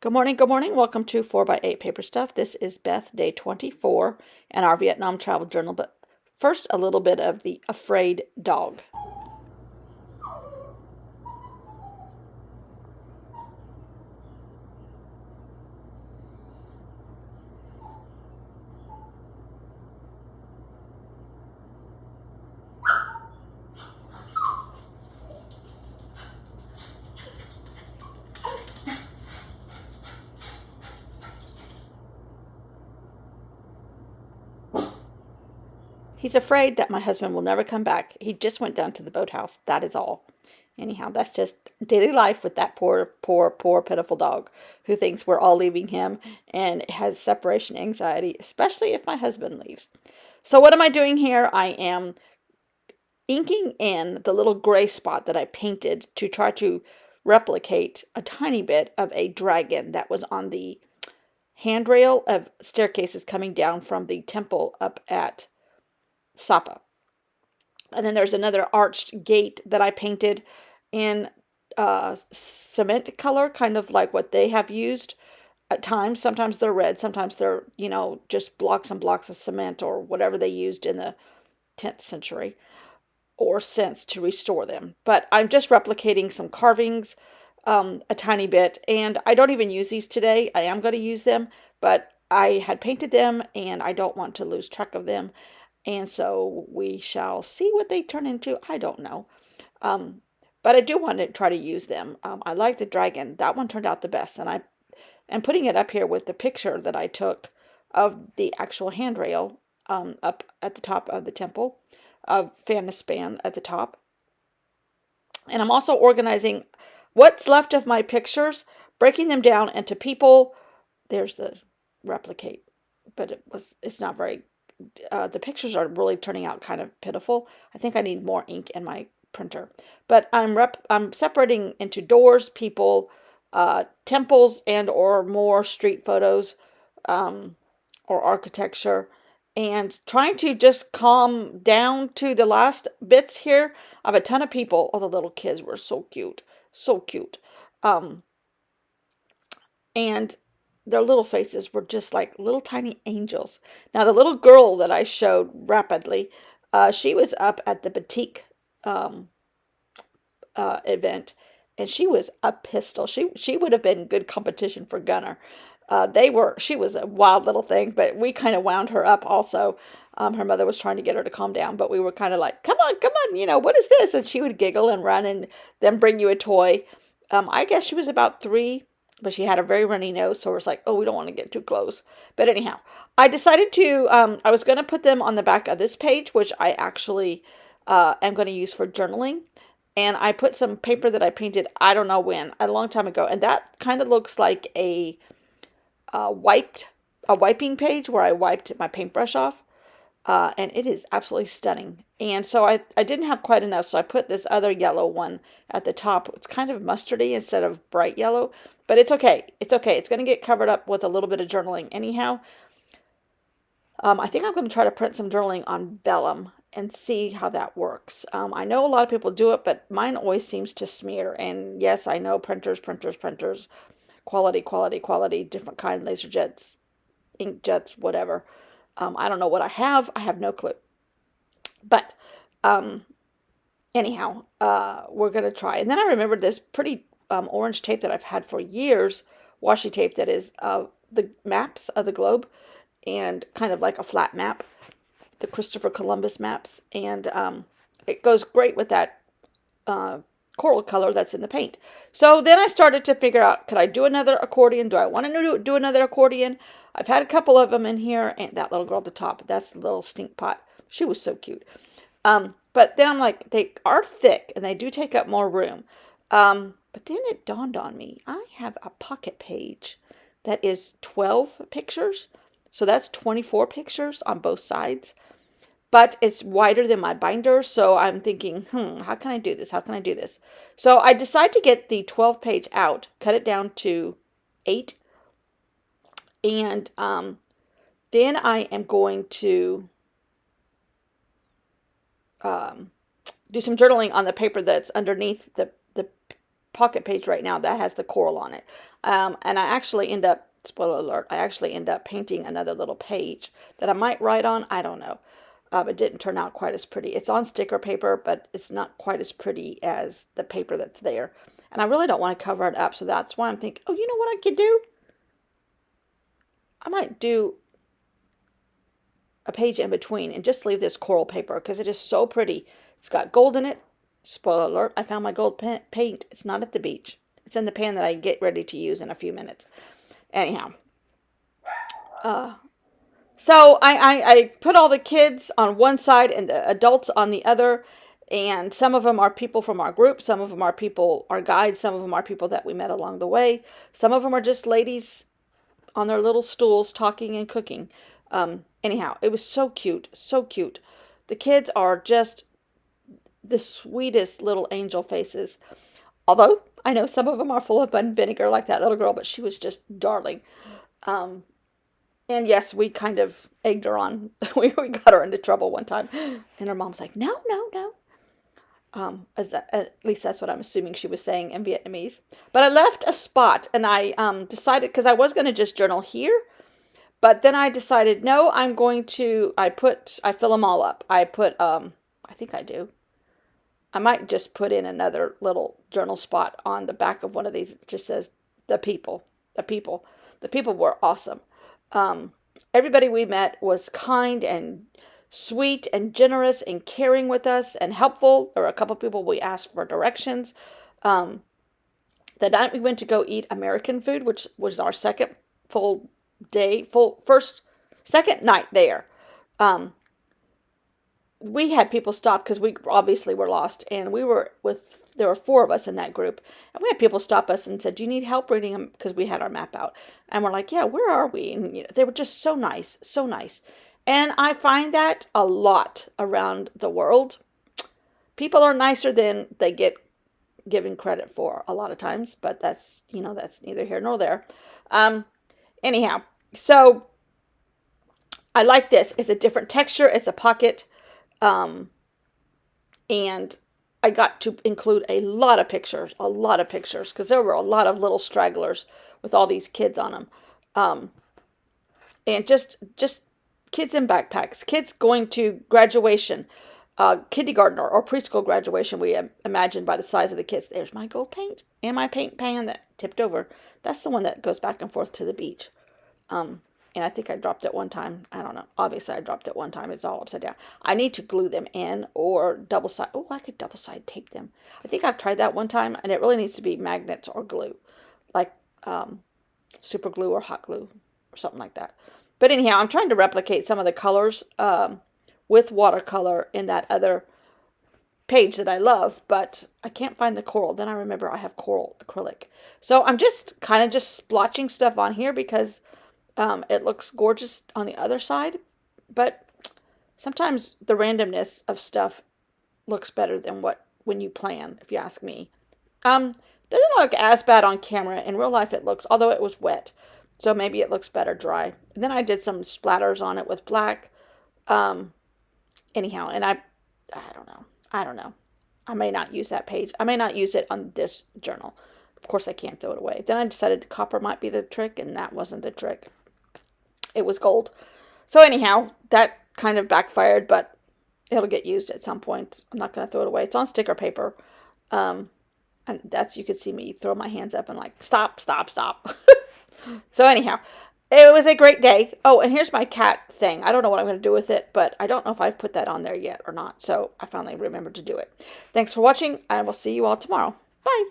Good morning, good morning. Welcome to 4x8 Paper Stuff. This is Beth, day 24, and our Vietnam travel journal. But first, a little bit of the afraid dog. He's afraid that my husband will never come back. He just went down to the boathouse. That is all. Anyhow, that's just daily life with that poor, pitiful dog who thinks we're all leaving him and has separation anxiety, especially if my husband leaves. So what am I doing here? I am inking in the little gray spot that I painted to try to replicate a tiny bit of a dragon that was on the handrail of staircases coming down from the temple up at Sapa. And then there's another arched gate that I painted in cement color, kind of like what they have used at times. Sometimes they're red, sometimes they're, just blocks and blocks of cement or whatever they used in the 10th century or since to restore them. But I'm just replicating some carvings a tiny bit, and I don't even use these today. I am going to use them, but I had painted them and I don't want to lose track of them. And so we shall see what they turn into. I don't know. But I do want to try to use them. I like the dragon. That one turned out the best. And I am putting it up here with the picture that I took of the actual handrail up at the top of the temple, of Fanispan at the top. And I'm also organizing what's left of my pictures, breaking them down into people. There's the replicate, but it's not very, the pictures are really turning out kind of pitiful. I think I need more ink in my printer. But I'm separating into doors, people, temples, and or more street photos, or architecture, and trying to just calm down to the last bits here of a ton of people. Oh, the little kids were so cute. So cute. And their little faces were just like little tiny angels. Now, the little girl that I showed rapidly, she was up at the Batik event, and she was a pistol. She would have been good competition for Gunner. She was a wild little thing, but we kind of wound her up also. Her mother was trying to get her to calm down, but we were kind of like, come on, what is this? And she would giggle and run and then bring you a toy. I guess she was about 3, but she had a very runny nose, so it was like, oh, we don't want to get too close. But anyhow, I decided to, I was going to put them on the back of this page, which I actually am going to use for journaling. And I put some paper that I painted, I don't know when, a long time ago. And that kind of looks like a wiping page where I wiped my paintbrush off. And it is absolutely stunning. And so I didn't have quite enough, so I put this other yellow one at the top. It's kind of mustardy instead of bright yellow, but it's okay. It's okay. It's going to get covered up with a little bit of journaling anyhow. I think I'm going to try to print some journaling on vellum and see how that works. I know a lot of people do it, but mine always seems to smear. And yes, I know printers, quality, different kind, laser jets, ink jets, whatever. I don't know what I have. I have no clue. But anyhow, we're going to try. And then I remembered this pretty orange tape that I've had for years, washi tape that is the maps of the globe and kind of like a flat map, the Christopher Columbus maps. And it goes great with that coral color that's in the paint. So then I started to figure out, could I do another accordion? Do I want to do another accordion? I've had a couple of them in here, and that little girl at the top, that's the little stink pot. She was so cute. But then I'm like, they are thick, and they do take up more room. But then it dawned on me, I have a pocket page that is 12 pictures. So that's 24 pictures on both sides. But it's wider than my binder, so I'm thinking, how can I do this? How can I do this? So I decide to get the 12 page out, cut it down to 8, and then I am going to do some journaling on the paper that's underneath the pocket page right now that has the coral on it. And I actually end up, spoiler alert, I actually end up painting another little page that I might write on. I don't know. It didn't turn out quite as pretty. It's on sticker paper, but it's not quite as pretty as the paper that's there. And I really don't want to cover it up, so that's why I'm thinking, oh, you know what I could do? I might do a page in between and just leave this coral paper because it is so pretty. It's got gold in it. Spoiler alert, I found my gold paint. It's not at the beach. It's in the pan that I get ready to use in a few minutes. Anyhow, so I put all the kids on one side and the adults on the other. And some of them are people from our group. Some of them are people, our guides. Some of them are people that we met along the way. Some of them are just ladies on their little stools talking and cooking. Anyhow, it was so cute, so cute. The kids are just the sweetest little angel faces. Although I know some of them are full of vinegar like that little girl, but she was just darling. And yes, we kind of egged her on. we got her into trouble one time. And her mom's like, no, no, no. At least that's what I'm assuming she was saying in Vietnamese. But I left a spot and I decided, because I was going to just journal here. But then I decided, no, I'm going to, I fill them all up. I think I do. I might just put in another little journal spot on the back of one of these. It just says, the people. The people were awesome. Everybody we met was kind and sweet and generous and caring with us and helpful. There were a couple people we asked for directions. The night we went to go eat American food, which was our second second night there. We had people stop because we obviously were lost, and there were 4 of us in that group, and we had people stop us and said, do you need help reading them? Because we had our map out, and we're like, yeah, where are we? And they were just so nice, so nice. And I find that a lot around the world. People are nicer than they get given credit for a lot of times, but that's neither here nor there. Anyhow, so I like this. It's a different texture. It's a pocket. And I got to include a lot of pictures, because there were a lot of little stragglers with all these kids on them. And just kids in backpacks, kids going to graduation, kindergartner or preschool graduation, we imagine by the size of the kids. There's my gold paint and my paint pan that tipped over. That's the one that goes back and forth to the beach. And I think I dropped it one time. I don't know. Obviously, I dropped it one time. It's all upside down. I need to glue them in or double side. Oh, I could double side tape them. I think I've tried that one time, and it really needs to be magnets or glue, like super glue or hot glue or something like that. But anyhow, I'm trying to replicate some of the colors with watercolor in that other page that I love, but I can't find the coral. Then I remember I have coral acrylic. So I'm just kind of splotching stuff on here because it looks gorgeous on the other side, but sometimes the randomness of stuff looks better than when you plan, if you ask me. Doesn't look as bad on camera. In real life it looks, although it was wet, so maybe it looks better dry. And then I did some splatters on it with black. Anyhow, and I don't know. I may not use that page. I may not use it on this journal. Of course, I can't throw it away. Then I decided copper might be the trick, and that wasn't the trick. It was gold. So anyhow, that kind of backfired, but it'll get used at some point. I'm not going to throw it away. It's on sticker paper. And you could see me throw my hands up and like, stop. So anyhow, it was a great day. Oh, and here's my cat thing. I don't know what I'm going to do with it, but I don't know if I've put that on there yet or not. So I finally remembered to do it. Thanks for watching. I will see you all tomorrow. Bye.